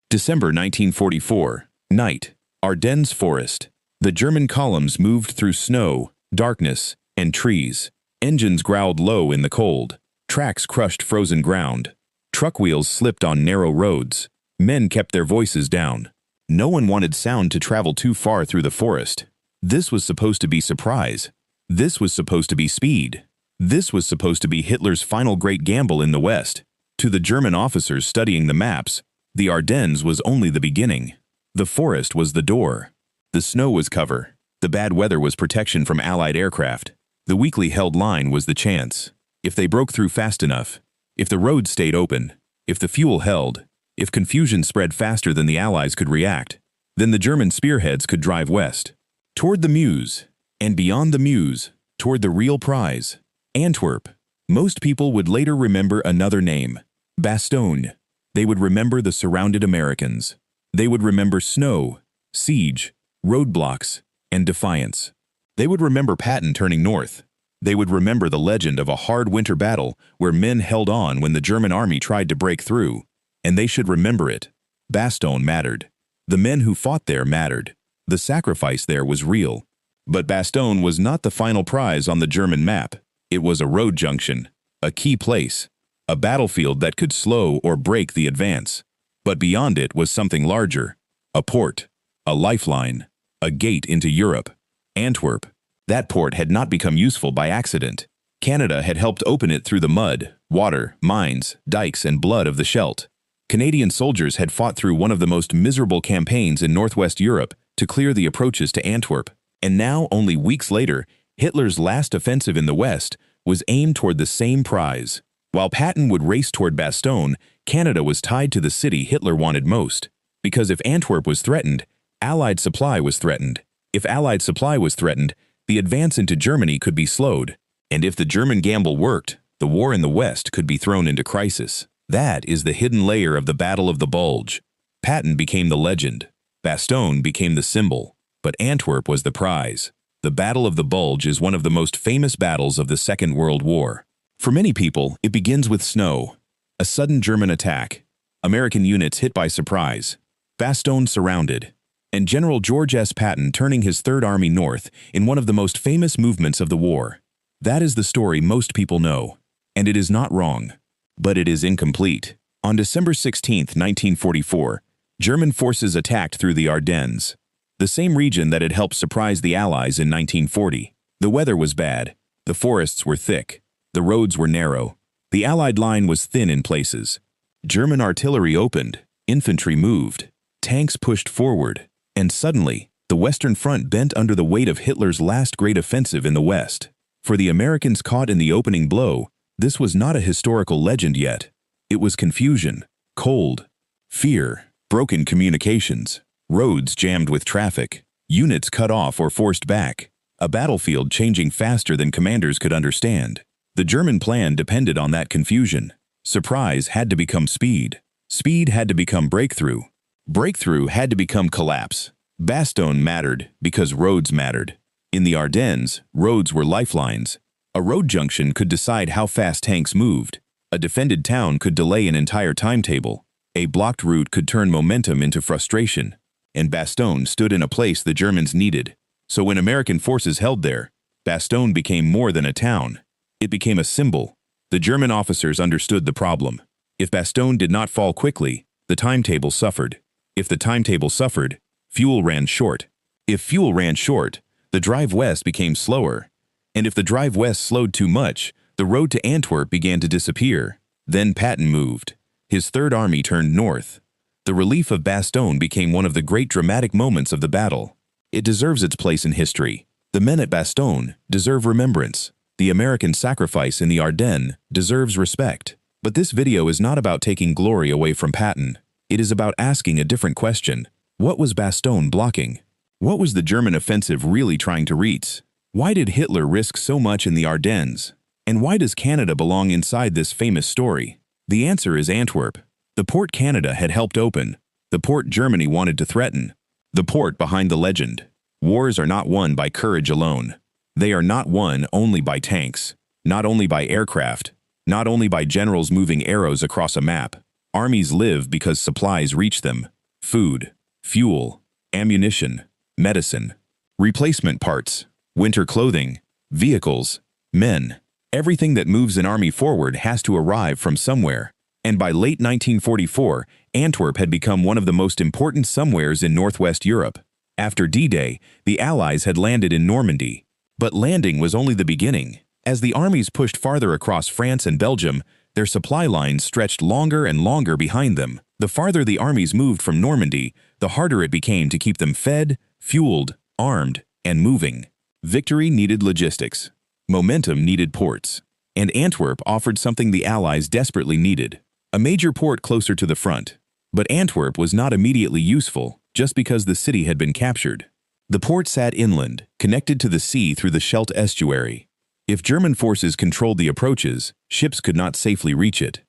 December 1944. Night. Ardennes forest. The German columns moved through snow, darkness, and trees. Engines growled low in the cold. Tracks crushed frozen ground. Truck wheels slipped on narrow roads. Men kept their voices down. No one wanted sound to travel too far through the forest. This was supposed to be surprise. This was supposed to be speed. This was supposed to be Hitler's final great gamble in the West. To the German officers studying the maps, the Ardennes was only the beginning. The forest was the door. The snow was cover. The bad weather was protection from Allied aircraft. The weakly held line was the chance. If they broke through fast enough, if the roads stayed open, if the fuel held, if confusion spread faster than the Allies could react, then the German spearheads could drive west. Toward the Meuse, and beyond the Meuse, toward the real prize, Antwerp. Most people would later remember another name, Bastogne. They would remember the surrounded Americans. They would remember snow, siege, roadblocks, and defiance. They would remember Patton turning north. They would remember the legend of a hard winter battle where men held on when the German army tried to break through. And they should remember it. Bastogne mattered. The men who fought there mattered. The sacrifice there was real. But Bastogne was not the final prize on the German map. It was a road junction, a key place, a battlefield that could slow or break the advance. But beyond it was something larger, a port, a lifeline, a gate into Europe. Antwerp. That port had not become useful by accident. Canada had helped open it through the mud, water, mines, dikes, and blood of the Scheldt. Canadian soldiers had fought through one of the most miserable campaigns in Northwest Europe to clear the approaches to Antwerp. And now, only weeks later, Hitler's last offensive in the West was aimed toward the same prize. While Patton would race toward Bastogne, Canada was tied to the city Hitler wanted most. Because if Antwerp was threatened, Allied supply was threatened. If Allied supply was threatened, the advance into Germany could be slowed. And if the German gamble worked, the war in the West could be thrown into crisis. That is the hidden layer of the Battle of the Bulge. Patton became the legend. Bastogne became the symbol. But Antwerp was the prize. The Battle of the Bulge is one of the most famous battles of the Second World War. For many people, it begins with snow. A sudden German attack. American units hit by surprise. Bastogne surrounded. And General George S. Patton turning his Third Army north in one of the most famous movements of the war. That is the story most people know. And it is not wrong. But it is incomplete. On December 16, 1944, German forces attacked through the Ardennes, the same region that had helped surprise the Allies in 1940. The weather was bad. The forests were thick. The roads were narrow. The Allied line was thin in places. German artillery opened. Infantry moved. Tanks pushed forward. And suddenly, the Western Front bent under the weight of Hitler's last great offensive in the West. For the Americans caught in the opening blow, this was not a historical legend yet. It was confusion, cold, fear, broken communications, roads jammed with traffic, units cut off or forced back, a battlefield changing faster than commanders could understand. The German plan depended on that confusion. Surprise had to become speed. Speed had to become breakthrough. Breakthrough had to become collapse. Bastogne mattered because roads mattered. In the Ardennes, roads were lifelines. A road junction could decide how fast tanks moved. A defended town could delay an entire timetable. A blocked route could turn momentum into frustration. And Bastogne stood in a place the Germans needed. So when American forces held there, Bastogne became more than a town. It became a symbol. The German officers understood the problem. If Bastogne did not fall quickly, the timetable suffered. If the timetable suffered, fuel ran short. If fuel ran short, the drive west became slower. And if the drive west slowed too much, the road to Antwerp began to disappear. Then Patton moved. His Third Army turned north. The relief of Bastogne became one of the great dramatic moments of the battle. It deserves its place in history. The men at Bastogne deserve remembrance. The American sacrifice in the Ardennes deserves respect. But this video is not about taking glory away from Patton. It is about asking a different question. What was Bastogne blocking? What was the German offensive really trying to reach? Why did Hitler risk so much in the Ardennes? And why does Canada belong inside this famous story? The answer is Antwerp. The port Canada had helped open. The port Germany wanted to threaten. The port behind the legend. Wars are not won by courage alone. They are not won only by tanks, not only by aircraft, not only by generals moving arrows across a map. Armies live because supplies reach them. food, fuel, ammunition, medicine, replacement parts, winter clothing, vehicles, men. Everything that moves an army forward has to arrive from somewhere. And by late 1944, Antwerp had become one of the most important somewheres in northwest Europe. After D-Day, the Allies had landed in Normandy. But landing was only the beginning. As the armies pushed farther across France and Belgium, their supply lines stretched longer and longer behind them. The farther the armies moved from Normandy, the harder it became to keep them fed, fueled, armed, and moving. Victory needed logistics. Momentum needed ports. And Antwerp offered something the Allies desperately needed: a major port closer to the front. But Antwerp was not immediately useful just because the city had been captured. The port sat inland, connected to the sea through the Scheldt estuary. If German forces controlled the approaches, ships could not safely reach it.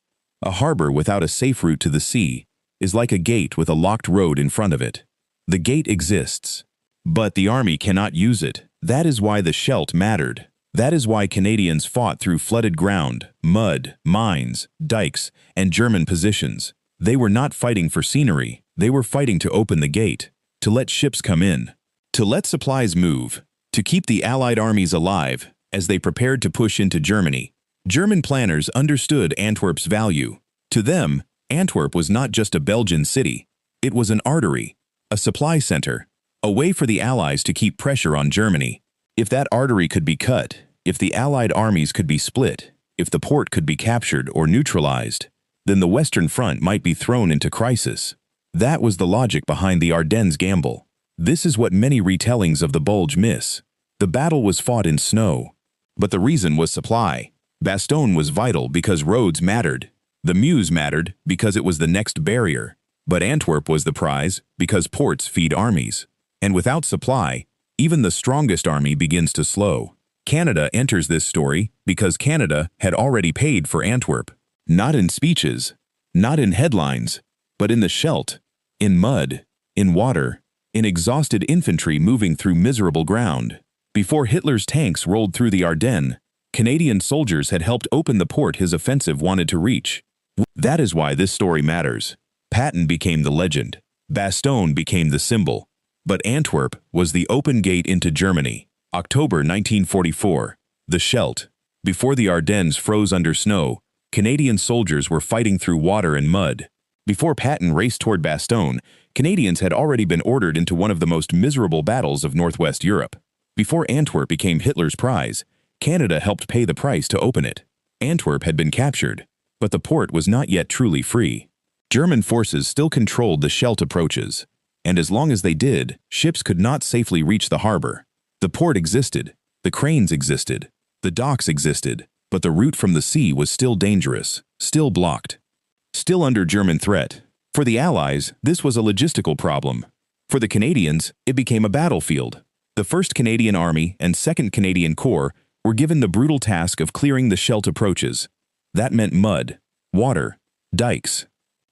A harbor without a safe route to the sea is like a gate with a locked road in front of it. The gate exists, but the army cannot use it. That is why the Scheldt mattered. That is why Canadians fought through flooded ground, mud, mines, dikes, and German positions. They were not fighting for scenery. They were fighting to open the gate, to let ships come in, to let supplies move, to keep the Allied armies alive as they prepared to push into Germany. German planners understood Antwerp's value. To them, Antwerp was not just a Belgian city. It was an artery, a supply center, a way for the Allies to keep pressure on Germany. If that artery could be cut, if the Allied armies could be split, if the port could be captured or neutralized, then the Western Front might be thrown into crisis. That was the logic behind the Ardennes gamble. This is what many retellings of the Bulge miss. The battle was fought in snow, but the reason was supply. Bastogne was vital because roads mattered. The Meuse mattered because it was the next barrier. But Antwerp was the prize because ports feed armies. And without supply, even the strongest army begins to slow. Canada enters this story because Canada had already paid for Antwerp. Not in speeches, not in headlines, but in the Scheldt, in mud, in water, in exhausted infantry moving through miserable ground. Before Hitler's tanks rolled through the Ardennes, Canadian soldiers had helped open the port his offensive wanted to reach. That is why this story matters. Patton became the legend. Bastogne became the symbol. But Antwerp was the open gate into Germany. October 1944. The Scheldt. Before the Ardennes froze under snow, Canadian soldiers were fighting through water and mud. Before Patton raced toward Bastogne, Canadians had already been ordered into one of the most miserable battles of Northwest Europe. Before Antwerp became Hitler's prize, Canada helped pay the price to open it. Antwerp had been captured, but the port was not yet truly free. German forces still controlled the Scheldt approaches, and as long as they did, ships could not safely reach the harbor. The port existed, the cranes existed, the docks existed, but the route from the sea was still dangerous, still blocked, still under German threat. For the Allies, this was a logistical problem. For the Canadians, it became a battlefield. The 1st Canadian Army and 2nd Canadian Corps were given the brutal task of clearing the Scheldt approaches. That meant mud, water, dikes,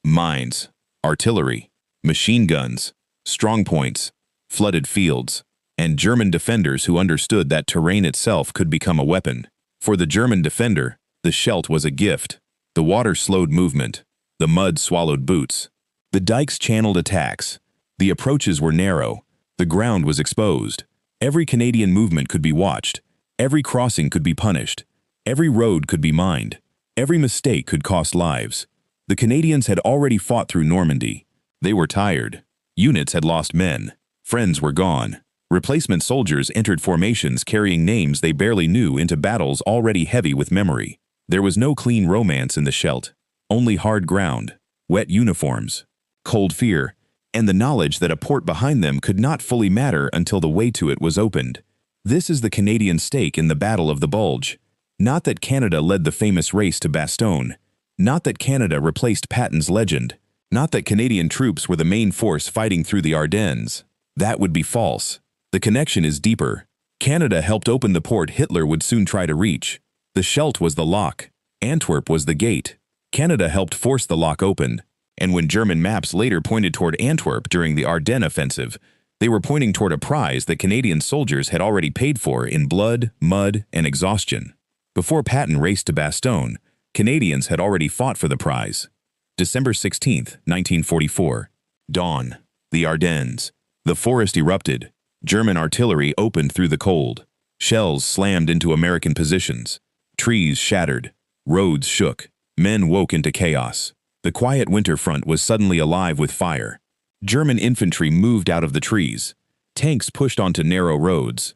mines, artillery, machine guns, strongpoints, flooded fields, and German defenders who understood that terrain itself could become a weapon. For the German defender, the Scheldt was a gift. The water slowed movement. The mud swallowed boots. The dikes channeled attacks. The approaches were narrow. The ground was exposed. Every Canadian movement could be watched. Every crossing could be punished. Every road could be mined. Every mistake could cost lives. The Canadians had already fought through Normandy. They were tired. Units had lost men. Friends were gone. Replacement soldiers entered formations carrying names they barely knew into battles already heavy with memory. There was no clean romance in the Scheldt. Only hard ground, wet uniforms, cold fear, and the knowledge that a port behind them could not fully matter until the way to it was opened. This is the Canadian stake in the Battle of the Bulge. Not that Canada led the famous race to Bastogne. Not that Canada replaced Patton's legend. Not that Canadian troops were the main force fighting through the Ardennes. That would be false. The connection is deeper. Canada helped open the port Hitler would soon try to reach. The Scheldt was the lock. Antwerp was the gate. Canada helped force the lock open. And when German maps later pointed toward Antwerp during the Ardennes offensive, they were pointing toward a prize that Canadian soldiers had already paid for in blood, mud, and exhaustion. Before Patton raced to Bastogne, Canadians had already fought for the prize. December 16, 1944. Dawn. The Ardennes. The forest erupted. German artillery opened through the cold. Shells slammed into American positions. Trees shattered. Roads shook. Men woke into chaos. The quiet winter front was suddenly alive with fire. German infantry moved out of the trees. Tanks pushed onto narrow roads.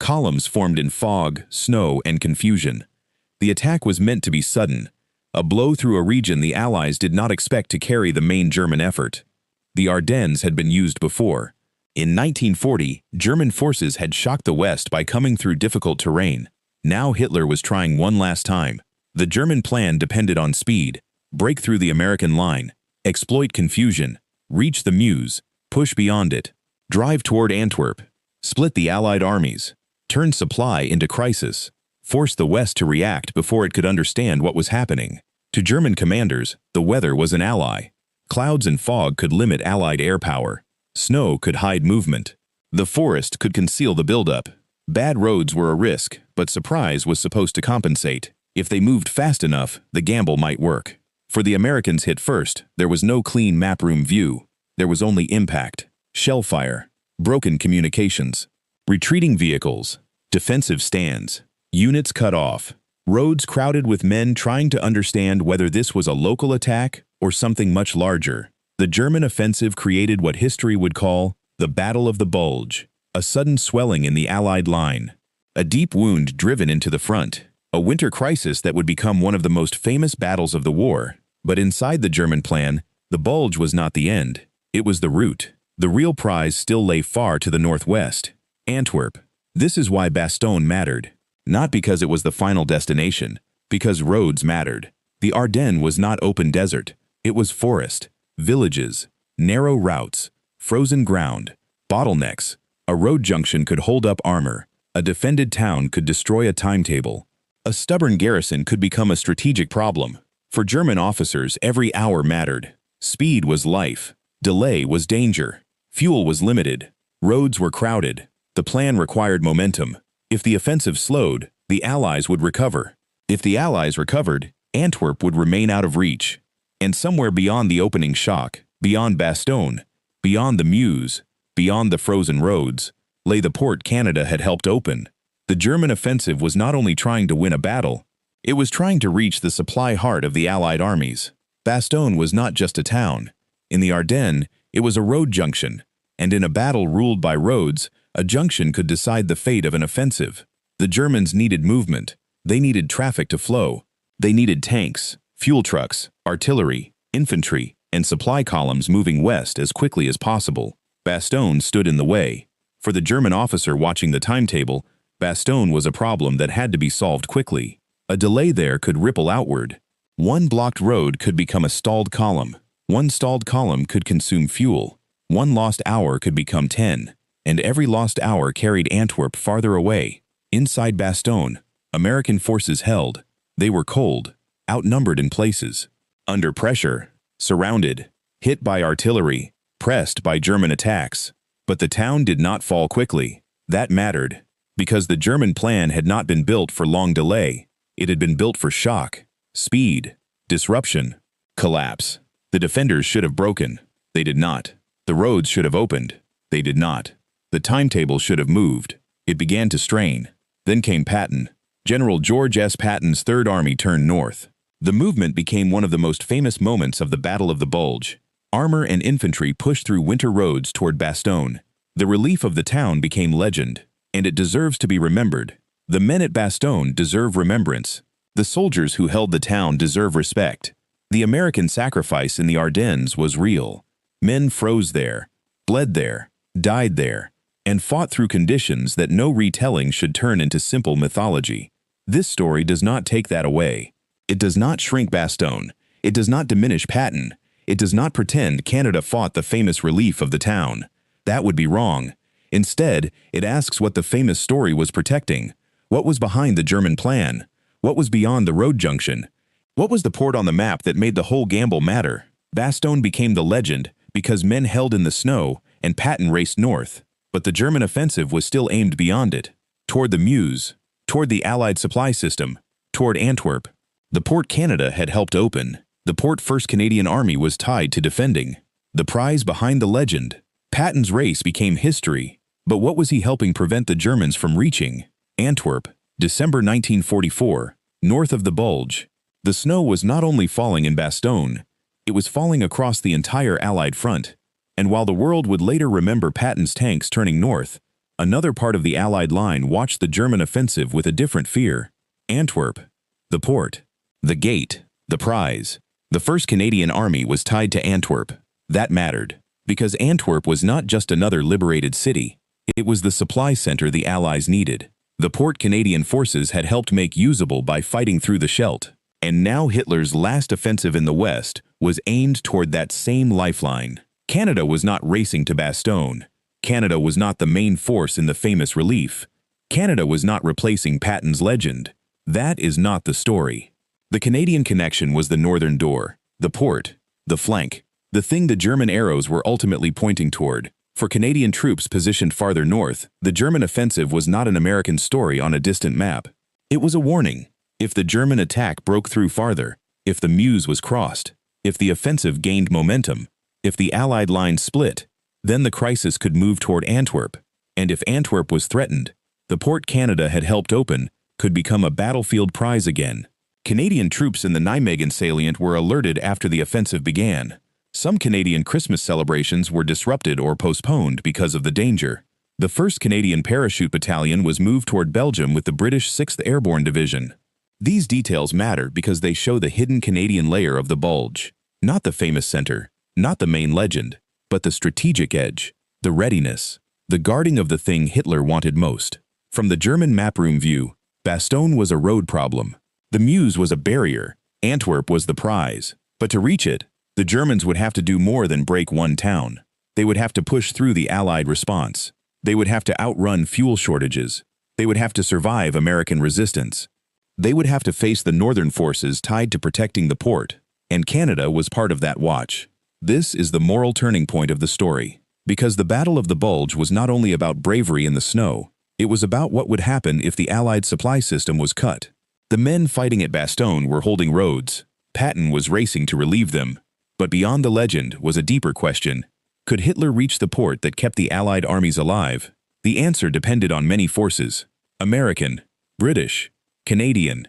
Columns formed in fog, snow, and confusion. The attack was meant to be sudden, a blow through a region the Allies did not expect to carry the main German effort. The Ardennes had been used before. In 1940, German forces had shocked the West by coming through difficult terrain. Now Hitler was trying one last time. The German plan depended on speed, break through the American line, exploit confusion, reach the Meuse, push beyond it, drive toward Antwerp, split the Allied armies, turn supply into crisis, force the West to react before it could understand what was happening. To German commanders, the weather was an ally. Clouds and fog could limit Allied air power. Snow could hide movement. The forest could conceal the buildup. Bad roads were a risk, but surprise was supposed to compensate. If they moved fast enough, the gamble might work. For the Americans hit first, there was no clean map-room view. There was only impact, shell fire, broken communications, retreating vehicles, defensive stands, units cut off, roads crowded with men trying to understand whether this was a local attack or something much larger. The German offensive created what history would call the Battle of the Bulge, a sudden swelling in the Allied line, a deep wound driven into the front, a winter crisis that would become one of the most famous battles of the war. But inside the German plan, the Bulge was not the end. It was the route. The real prize still lay far to the northwest, Antwerp. This is why Bastogne mattered. Not because it was the final destination, because roads mattered. The Ardennes was not open desert. It was forest, villages, narrow routes, frozen ground, bottlenecks. A road junction could hold up armor. A defended town could destroy a timetable. A stubborn garrison could become a strategic problem. For German officers, every hour mattered. Speed was life. Delay was danger. Fuel was limited. Roads were crowded. The plan required momentum. If the offensive slowed, the Allies would recover. If the Allies recovered, Antwerp would remain out of reach. And somewhere beyond the opening shock, beyond Bastogne, beyond the Meuse, beyond the frozen roads, lay the port Canada had helped open. The German offensive was not only trying to win a battle, it was trying to reach the supply heart of the Allied armies. Bastogne was not just a town. In the Ardennes, it was a road junction, and in a battle ruled by roads, a junction could decide the fate of an offensive. The Germans needed movement. They needed traffic to flow. They needed tanks, fuel trucks, artillery, infantry, and supply columns moving west as quickly as possible. Bastogne stood in the way. For the German officer watching the timetable, Bastogne was a problem that had to be solved quickly. A delay there could ripple outward. One blocked road could become a stalled column. One stalled column could consume fuel. One lost hour could become 10. And every lost hour carried Antwerp farther away. Inside Bastogne, American forces held. They were cold, outnumbered in places, under pressure, surrounded, hit by artillery, pressed by German attacks. But the town did not fall quickly. That mattered, because the German plan had not been built for long delay. It had been built for shock, speed, disruption, collapse. The defenders should have broken. They did not. The roads should have opened. They did not. The timetable should have moved. It began to strain. Then came Patton. General George S. Patton's Third Army turned north. The movement became one of the most famous moments of the Battle of the Bulge. Armor and infantry pushed through winter roads toward Bastogne. The relief of the town became legend, and it deserves to be remembered. The men at Bastogne deserve remembrance. The soldiers who held the town deserve respect. The American sacrifice in the Ardennes was real. Men froze there, bled there, died there, and fought through conditions that no retelling should turn into simple mythology. This story does not take that away. It does not shrink Bastogne. It does not diminish Patton. It does not pretend Canada fought the famous relief of the town. That would be wrong. Instead, it asks what the famous story was protecting. What was behind the German plan? What was beyond the road junction? What was the port on the map that made the whole gamble matter? Bastogne became the legend because men held in the snow and Patton raced north. But the German offensive was still aimed beyond it, toward the Meuse, toward the Allied supply system, toward Antwerp. The port Canada had helped open. The port 1st Canadian Army was tied to defending. The prize behind the legend, Patton's race became history, but what was he helping prevent the Germans from reaching? Antwerp, December 1944, north of the Bulge. The snow was not only falling in Bastogne, it was falling across the entire Allied front. And while the world would later remember Patton's tanks turning north, another part of the Allied line watched the German offensive with a different fear. Antwerp, the port, the gate, the prize. The 1st Canadian Army was tied to Antwerp. That mattered, because Antwerp was not just another liberated city. It was the supply center the Allies needed. The port Canadian forces had helped make usable by fighting through the Scheldt. And now Hitler's last offensive in the West was aimed toward that same lifeline. Canada was not racing to Bastogne. Canada was not the main force in the famous relief. Canada was not replacing Patton's legend. That is not the story. The Canadian connection was the northern door, the port, the flank, the thing the German arrows were ultimately pointing toward. For Canadian troops positioned farther north, the German offensive was not an American story on a distant map. It was a warning. If the German attack broke through farther, if the Meuse was crossed, if the offensive gained momentum, if the Allied line split, then the crisis could move toward Antwerp. And if Antwerp was threatened, the port Canada had helped open could become a battlefield prize again. Canadian troops in the Nijmegen salient were alerted after the offensive began. Some Canadian Christmas celebrations were disrupted or postponed because of the danger. The 1st Canadian Parachute Battalion was moved toward Belgium with the British 6th Airborne Division. These details matter because they show the hidden Canadian layer of the Bulge. Not the famous center, not the main legend, but the strategic edge, the readiness, the guarding of the thing Hitler wanted most. From the German map-room view, Bastogne was a road problem. The Meuse was a barrier. Antwerp was the prize. But to reach it, the Germans would have to do more than break one town. They would have to push through the Allied response. They would have to outrun fuel shortages. They would have to survive American resistance. They would have to face the northern forces tied to protecting the port. And Canada was part of that watch. This is the moral turning point of the story. Because the Battle of the Bulge was not only about bravery in the snow, it was about what would happen if the Allied supply system was cut. The men fighting at Bastogne were holding roads. Patton was racing to relieve them. But beyond the legend was a deeper question. Could Hitler reach the port that kept the Allied armies alive? The answer depended on many forces. American, British, Canadian,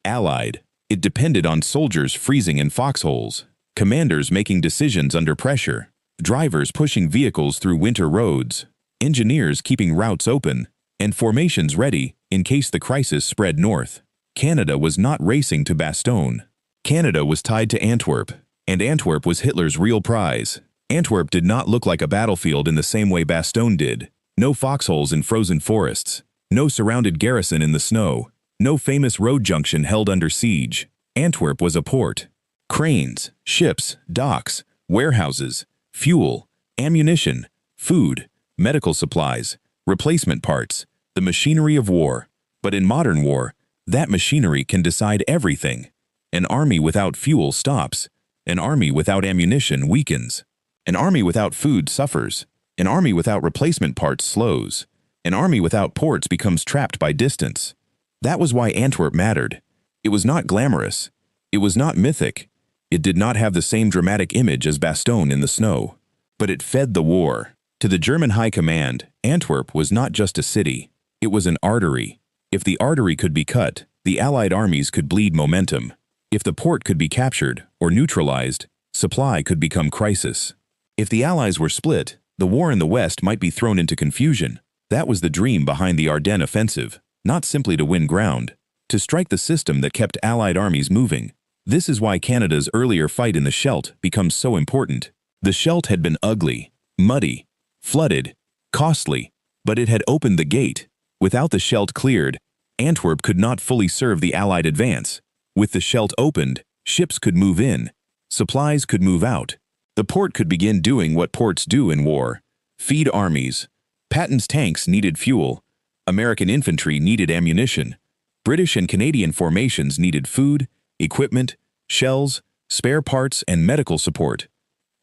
Allied. It depended on soldiers freezing in foxholes, commanders making decisions under pressure, drivers pushing vehicles through winter roads, engineers keeping routes open, and formations ready in case the crisis spread north. Canada was not racing to Bastogne. Canada was tied to Antwerp, and Antwerp was Hitler's real prize. Antwerp did not look like a battlefield in the same way Bastogne did. No foxholes in frozen forests, no surrounded garrison in the snow, no famous road junction held under siege. Antwerp was a port. Cranes, ships, docks, warehouses, fuel, ammunition, food, medical supplies, replacement parts, the machinery of war. But in modern war, that machinery can decide everything. An army without fuel stops. An army without ammunition weakens. An army without food suffers. An army without replacement parts slows. An army without ports becomes trapped by distance. That was why Antwerp mattered. It was not glamorous. It was not mythic. It did not have the same dramatic image as Bastogne in the snow. But it fed the war. To the German High Command, Antwerp was not just a city. It was an artery. If the artery could be cut, the Allied armies could bleed momentum. If the port could be captured or neutralized, supply could become crisis. If the Allies were split, the war in the West might be thrown into confusion. That was the dream behind the Ardennes offensive. Not simply to win ground, to strike the system that kept Allied armies moving. This is why Canada's earlier fight in the Scheldt becomes so important. The Scheldt had been ugly, muddy, flooded, costly, but it had opened the gate. Without the Scheldt cleared, Antwerp could not fully serve the Allied advance. With the Scheldt opened, ships could move in, supplies could move out. The port could begin doing what ports do in war: feed armies. Patton's tanks needed fuel. American infantry needed ammunition. British and Canadian formations needed food, equipment, shells, spare parts, and medical support.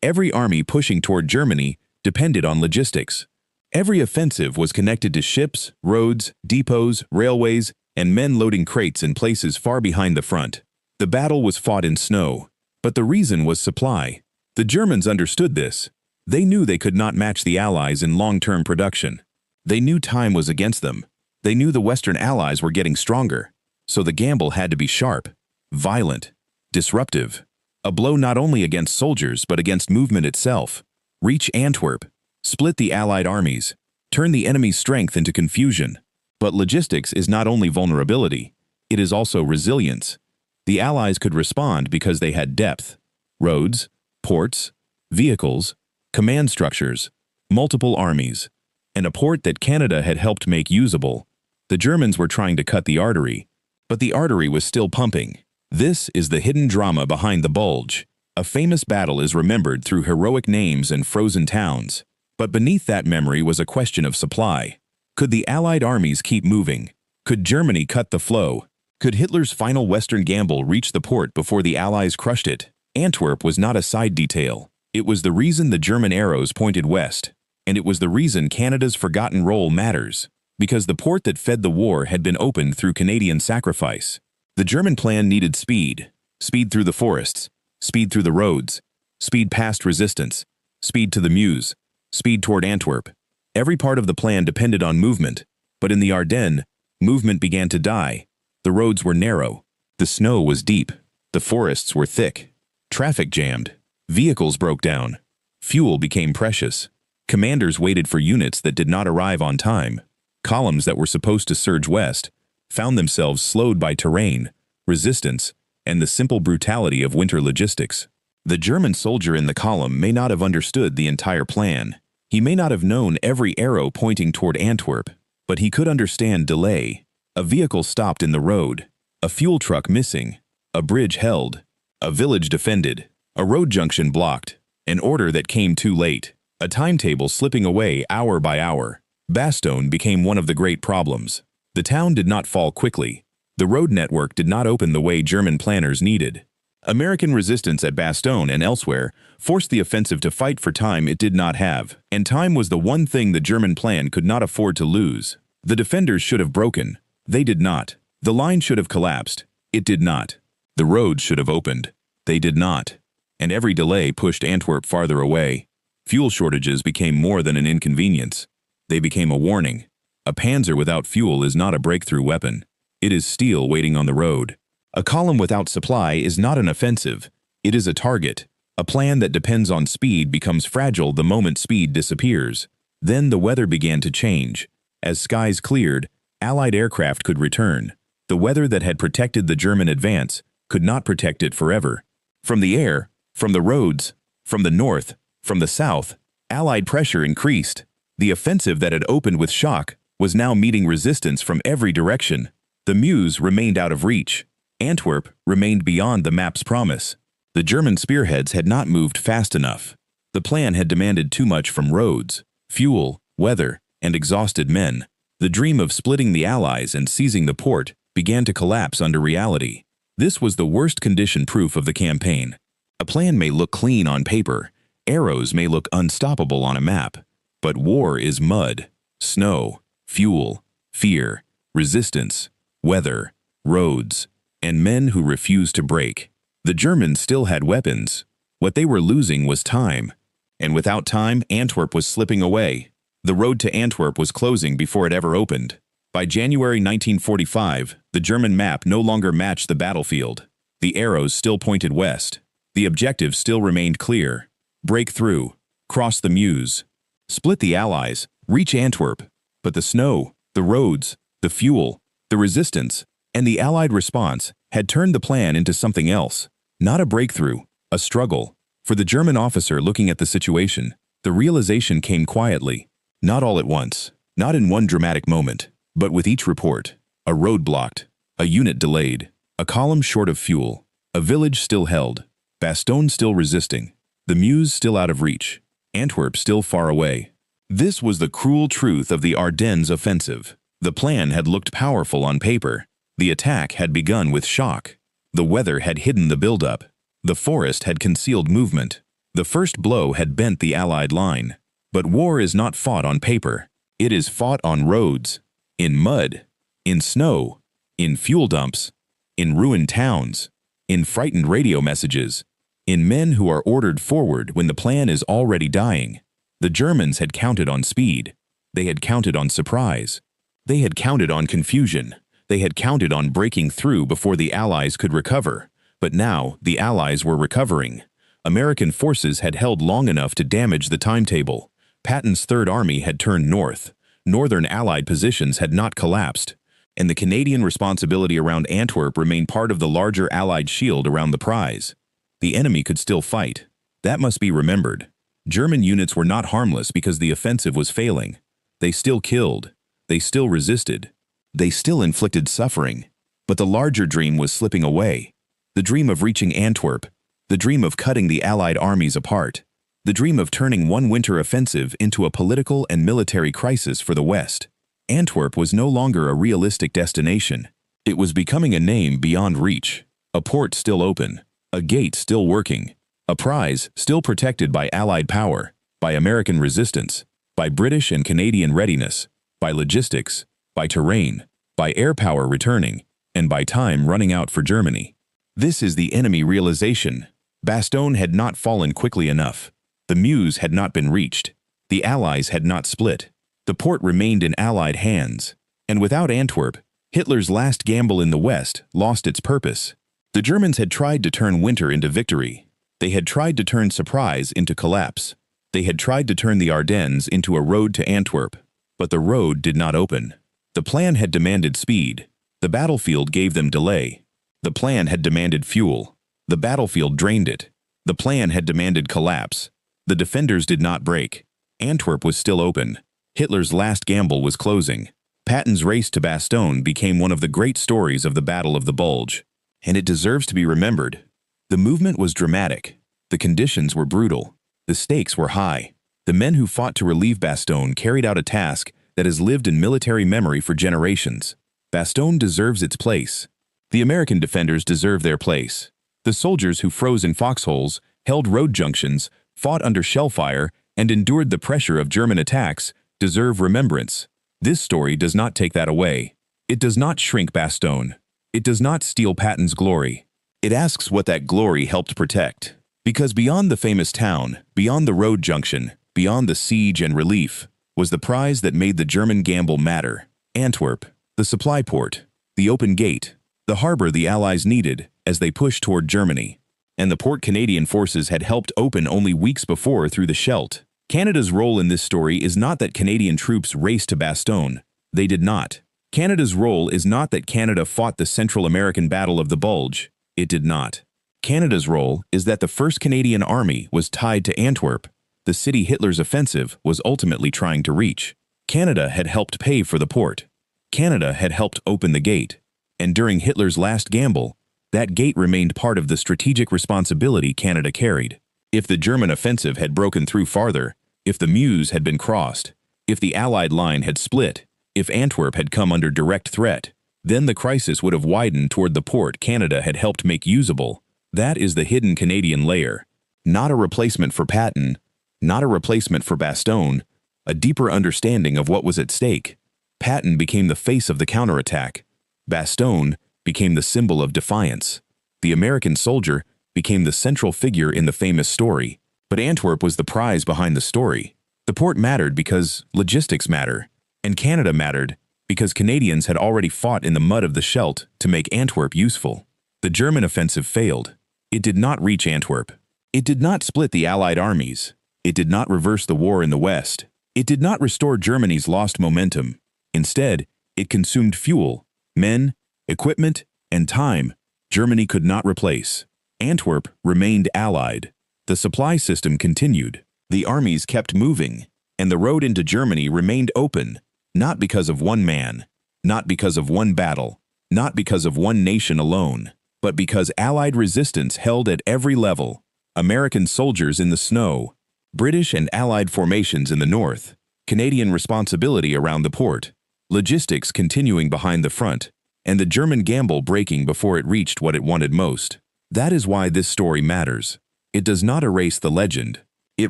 Every army pushing toward Germany depended on logistics. Every offensive was connected to ships, roads, depots, railways, and men loading crates in places far behind the front. The battle was fought in snow, but the reason was supply. The Germans understood this. They knew they could not match the Allies in long-term production. They knew time was against them. They knew the Western Allies were getting stronger. So the gamble had to be sharp, violent, disruptive. A blow not only against soldiers but against movement itself. Reach Antwerp, split the Allied armies, turn the enemy's strength into confusion. But logistics is not only vulnerability, it is also resilience. The Allies could respond because they had depth, roads, ports, vehicles, command structures, multiple armies, and a port that Canada had helped make usable. The Germans were trying to cut the artery, but the artery was still pumping. This is the hidden drama behind the Bulge. A famous battle is remembered through heroic names and frozen towns. But beneath that memory was a question of supply. Could the Allied armies keep moving? Could Germany cut the flow? Could Hitler's final Western gamble reach the port before the Allies crushed it? Antwerp was not a side detail. It was the reason the German arrows pointed west. And it was the reason Canada's forgotten role matters. Because the port that fed the war had been opened through Canadian sacrifice. The German plan needed speed. Speed through the forests. Speed through the roads. Speed past resistance. Speed to the Meuse. Speed toward Antwerp. Every part of the plan depended on movement. But in the Ardennes, movement began to die. The roads were narrow. The snow was deep. The forests were thick. Traffic jammed. Vehicles broke down. Fuel became precious. Commanders waited for units that did not arrive on time. Columns that were supposed to surge west found themselves slowed by terrain, resistance, and the simple brutality of winter logistics. The German soldier in the column may not have understood the entire plan. He may not have known every arrow pointing toward Antwerp, but he could understand delay. A vehicle stopped in the road, a fuel truck missing, a bridge held, a village defended, a road junction blocked, an order that came too late, a timetable slipping away hour by hour. Bastogne became one of the great problems. The town did not fall quickly. The road network did not open the way German planners needed. American resistance at Bastogne and elsewhere forced the offensive to fight for time it did not have, and time was the one thing the German plan could not afford to lose. The defenders should have broken. They did not. The line should have collapsed. It did not. The roads should have opened. They did not. And every delay pushed Antwerp farther away. Fuel shortages became more than an inconvenience. They became a warning. A panzer without fuel is not a breakthrough weapon. It is steel waiting on the road. A column without supply is not an offensive. It is a target. A plan that depends on speed becomes fragile the moment speed disappears. Then the weather began to change. As skies cleared, Allied aircraft could return. The weather that had protected the German advance could not protect it forever. From the air, from the roads, from the north, from the south, Allied pressure increased. The offensive that had opened with shock was now meeting resistance from every direction. The Meuse remained out of reach. Antwerp remained beyond the map's promise. The German spearheads had not moved fast enough. The plan had demanded too much from roads, fuel, weather, and exhausted men. The dream of splitting the Allies and seizing the port began to collapse under reality. This was the worst condition proof of the campaign. A plan may look clean on paper, arrows may look unstoppable on a map, but war is mud, snow, fuel, fear, resistance, weather, roads, and men who refuse to break. The Germans still had weapons. What they were losing was time. And without time, Antwerp was slipping away. The road to Antwerp was closing before it ever opened. By January 1945, the German map no longer matched the battlefield. The arrows still pointed west. The objective still remained clear. Break through, cross the Meuse, split the Allies, reach Antwerp. But the snow, the roads, the fuel, the resistance, and the Allied response had turned the plan into something else. Not a breakthrough, a struggle. For the German officer looking at the situation, the realization came quietly. Not all at once, not in one dramatic moment, but with each report. A road blocked, a unit delayed, a column short of fuel, a village still held, Bastogne still resisting, the Meuse still out of reach, Antwerp still far away. This was the cruel truth of the Ardennes offensive. The plan had looked powerful on paper. The attack had begun with shock. The weather had hidden the buildup. The forest had concealed movement. The first blow had bent the Allied line. But war is not fought on paper. It is fought on roads, in mud, in snow, in fuel dumps, in ruined towns, in frightened radio messages, in men who are ordered forward when the plan is already dying. The Germans had counted on speed. They had counted on surprise. They had counted on confusion. They had counted on breaking through before the Allies could recover. But now the Allies were recovering. American forces had held long enough to damage the timetable. Patton's Third Army had turned north. Northern Allied positions had not collapsed. And the Canadian responsibility around Antwerp remained part of the larger Allied shield around the prize. The enemy could still fight. That must be remembered. German units were not harmless because the offensive was failing. They still killed. They still resisted. They still inflicted suffering. But the larger dream was slipping away. The dream of reaching Antwerp. The dream of cutting the Allied armies apart. The dream of turning one winter offensive into a political and military crisis for the West. Antwerp was no longer a realistic destination. It was becoming a name beyond reach. A port still open. A gate still working. A prize still protected by Allied power, by American resistance, by British and Canadian readiness, by logistics, by terrain, by air power returning, and by time running out for Germany. This is the enemy realization. Bastogne had not fallen quickly enough. The Meuse had not been reached. The Allies had not split. The port remained in Allied hands. And without Antwerp, Hitler's last gamble in the West lost its purpose. The Germans had tried to turn winter into victory. They had tried to turn surprise into collapse. They had tried to turn the Ardennes into a road to Antwerp. But the road did not open. The plan had demanded speed. The battlefield gave them delay. The plan had demanded fuel. The battlefield drained it. The plan had demanded collapse. The defenders did not break. Antwerp was still open. Hitler's last gamble was closing. Patton's race to Bastogne became one of the great stories of the Battle of the Bulge. And it deserves to be remembered. The movement was dramatic. The conditions were brutal. The stakes were high. The men who fought to relieve Bastogne carried out a task that has lived in military memory for generations. Bastogne deserves its place. The American defenders deserve their place. The soldiers who froze in foxholes, held road junctions, fought under shell fire, and endured the pressure of German attacks deserve remembrance. This story does not take that away. It does not shrink Bastogne. It does not steal Patton's glory. It asks what that glory helped protect. Because beyond the famous town, beyond the road junction, beyond the siege and relief, was the prize that made the German gamble matter. Antwerp, the supply port, the open gate, the harbor the Allies needed as they pushed toward Germany. And the port Canadian forces had helped open only weeks before through the Scheldt. Canada's role in this story is not that Canadian troops raced to Bastogne. They did not. Canada's role is not that Canada fought the Central American Battle of the Bulge. It did not. Canada's role is that the 1st Canadian Army was tied to Antwerp, the city Hitler's offensive was ultimately trying to reach. Canada had helped pay for the port. Canada had helped open the gate. And during Hitler's last gamble, that gate remained part of the strategic responsibility Canada carried. If the German offensive had broken through farther, if the Meuse had been crossed, if the Allied line had split, if Antwerp had come under direct threat, then the crisis would have widened toward the port Canada had helped make usable. That is the hidden Canadian layer. Not a replacement for Patton, not a replacement for Bastogne, a deeper understanding of what was at stake. Patton became the face of the counterattack. Bastogne became the symbol of defiance. The American soldier became the central figure in the famous story. But Antwerp was the prize behind the story. The port mattered because logistics matter. And Canada mattered because Canadians had already fought in the mud of the Scheldt to make Antwerp useful. The German offensive failed. It did not reach Antwerp. It did not split the Allied armies. It did not reverse the war in the West. It did not restore Germany's lost momentum. Instead, it consumed fuel, men, equipment, and time Germany could not replace. Antwerp remained Allied. The supply system continued. The armies kept moving. And the road into Germany remained open, not because of one man, not because of one battle, not because of one nation alone, but because Allied resistance held at every level. American soldiers in the snow, British and Allied formations in the north, Canadian responsibility around the port, logistics continuing behind the front, and the German gamble breaking before it reached what it wanted most. That is why this story matters. It does not erase the legend. It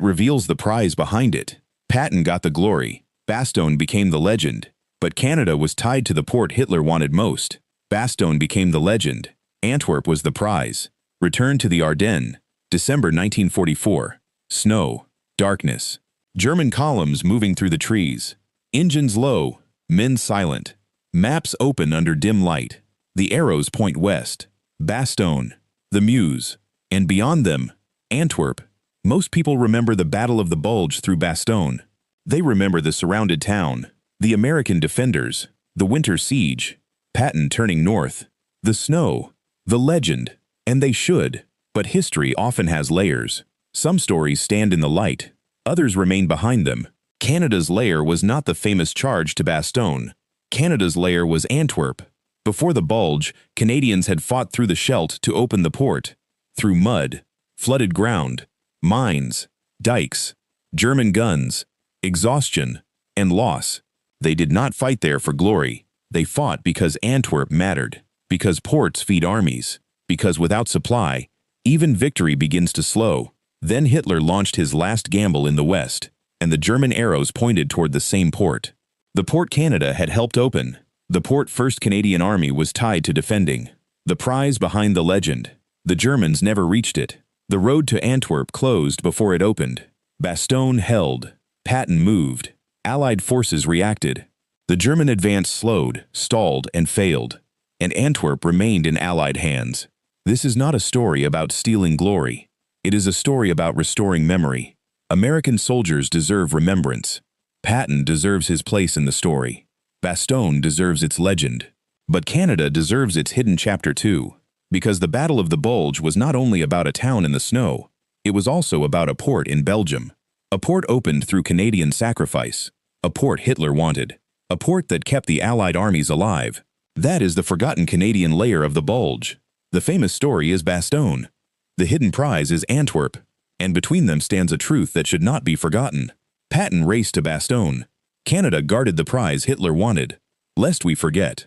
reveals the prize behind it. Patton got the glory. Bastogne became the legend. But Canada was tied to the port Hitler wanted most. Bastogne became the legend. Antwerp was the prize. Return to the Ardennes. December 1944. Snow. Darkness. German columns moving through the trees. Engines low. Men silent. Maps open under dim light. The arrows point west. Bastogne. The Meuse. And beyond them, Antwerp. Most people remember the Battle of the Bulge through Bastogne. They remember the surrounded town, the American defenders, the winter siege, Patton turning north, the snow, the legend, and they should. But history often has layers. Some stories stand in the light, others remain behind them. Canada's lair was not the famous charge to Bastogne. Canada's lair was Antwerp. Before the Bulge, Canadians had fought through the Scheldt to open the port. Through mud, flooded ground, mines, dikes, German guns, exhaustion, and loss. They did not fight there for glory. They fought because Antwerp mattered, because ports feed armies, because without supply, even victory begins to slow. Then Hitler launched his last gamble in the West, and the German arrows pointed toward the same port. The port Canada had helped open. The port 1st Canadian Army was tied to defending. The prize behind the legend. The Germans never reached it. The road to Antwerp closed before it opened. Bastogne held. Patton moved. Allied forces reacted. The German advance slowed, stalled, and failed. And Antwerp remained in Allied hands. This is not a story about stealing glory. It is a story about restoring memory. American soldiers deserve remembrance. Patton deserves his place in the story. Bastogne deserves its legend. But Canada deserves its hidden chapter too. Because the Battle of the Bulge was not only about a town in the snow, it was also about a port in Belgium. A port opened through Canadian sacrifice. A port Hitler wanted. A port that kept the Allied armies alive. That is the forgotten Canadian layer of the Bulge. The famous story is Bastogne. The hidden prize is Antwerp. And between them stands a truth that should not be forgotten. Patton raced to Bastogne. Canada guarded the prize Hitler wanted. Lest we forget,